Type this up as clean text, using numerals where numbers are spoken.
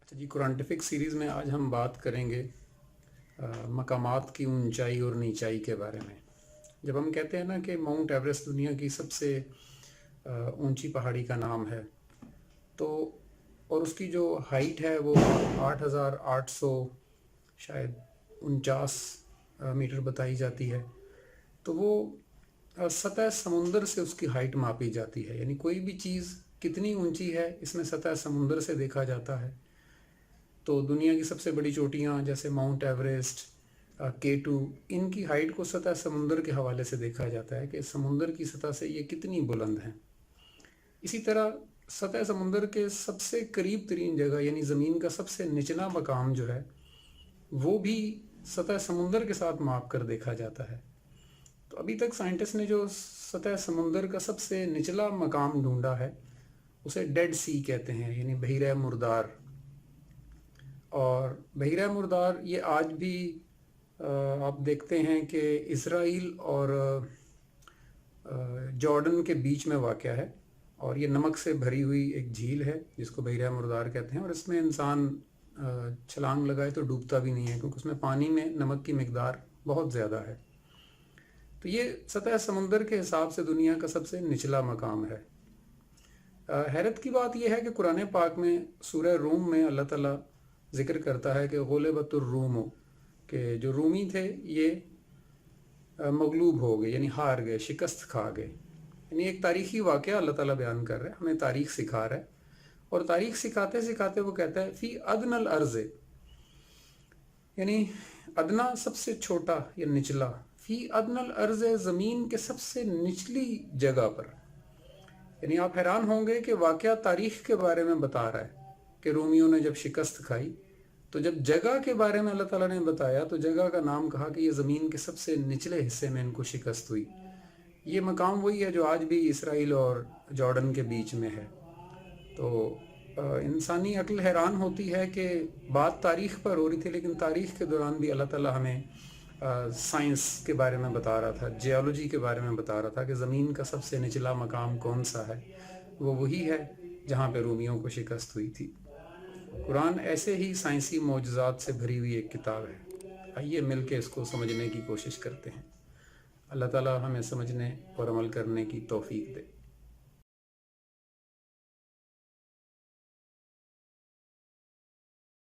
अच्छा जी, कुरानटिफिक सीरीज़ में आज हम बात करेंगे मकामात की ऊंचाई और नीचाई के बारे में। जब हम कहते हैं ना कि माउंट एवरेस्ट दुनिया की सबसे ऊंची पहाड़ी का नाम है, तो और उसकी जो हाइट है वो 8,800 शायद 49 मीटर बताई जाती है। तो वो सतह समुंदर से उसकी हाइट मापी जाती है, यानी कोई भी चीज़ कितनी ऊंची है इसमें सतह समुंदर से देखा जाता है। तो दुनिया की सबसे बड़ी चोटियाँ जैसे माउंट एवरेस्ट, K2, इनकी हाइट को सतह समुंदर के हवाले से देखा जाता है कि समुंदर की सतह से ये कितनी बुलंद हैं। इसी तरह सतह समुंदर के सबसे करीब तरीन जगह यानी ज़मीन का सबसे निचला मकाम जो है वो भी सतह समुंदर के साथ माप कर देखा जाता है। तो अभी तक साइंटिस्ट ने जो सतह समुंदर का सबसे निचला मकाम ढूंढा है उसे डेड सी कहते हैं, यानी बहिरे मुर्दार। और बहिरा मुर्दार ये आज भी आप देखते हैं कि इसराइल और जॉर्डन के बीच में वाक़या है, और ये नमक से भरी हुई एक झील है जिसको बहिरा मुर्दार कहते हैं। और इसमें इंसान छलांग लगाए तो डूबता भी नहीं है, क्योंकि उसमें पानी में नमक की मिकदार बहुत ज़्यादा है। तो ये सतह समुंदर के हिसाब से दुनिया का सबसे निचला मकाम है। हैरत की बात यह है कि कुरान पाक में सूरह रूम में अल्लाह ताला ज़िक्र करता है कि गुलिबतुर रूम, कि जो रूमी थे ये मगलूब हो गए, यानी हार गए, शिकस्त खा गए। यानी एक तारीख़ी वाक़या अल्लाह ताला बयान कर रहा है, हमें तारीख़ सिखा रहा है। और तारीख़ सिखाते सिखाते वो कहता है फ़ी अदनल अर्ज़, यानी अदना सबसे छोटा या निचला, फ़ी अदनल अर्ज़ ज़मीन के सबसे निचली जगह पर। यानी आप हैरान होंगे कि वाक़या तारीख़ के बारे में बता रहा है कि रोमियों ने जब शिकस्त खाई तो जब जगह के बारे में अल्लाह ताला ने बताया तो जगह का नाम कहा कि ये ज़मीन के सबसे निचले हिस्से में इनको शिकस्त हुई। ये मकाम वही है जो आज भी इसराइल और जॉर्डन के बीच में है। तो इंसानी अक्ल हैरान होती है कि बात तारीख़ पर हो रही थी, लेकिन तारीख़ के दौरान भी अल्लाह ताला हमें साइंस के बारे में बता रहा था, जियोलॉजी के बारे में बता रहा था कि ज़मीन का सबसे निचला मकाम कौन सा है। वो वही है जहाँ पे रोमियों को शिकस्त हुई थी। कुरान ऐसे ही साइंसी मौजज़ात से भरी हुई एक किताब है। आइए मिल के इसको समझने की कोशिश करते हैं। अल्लाह ताला हमें समझने और अमल करने की तौफीक दे।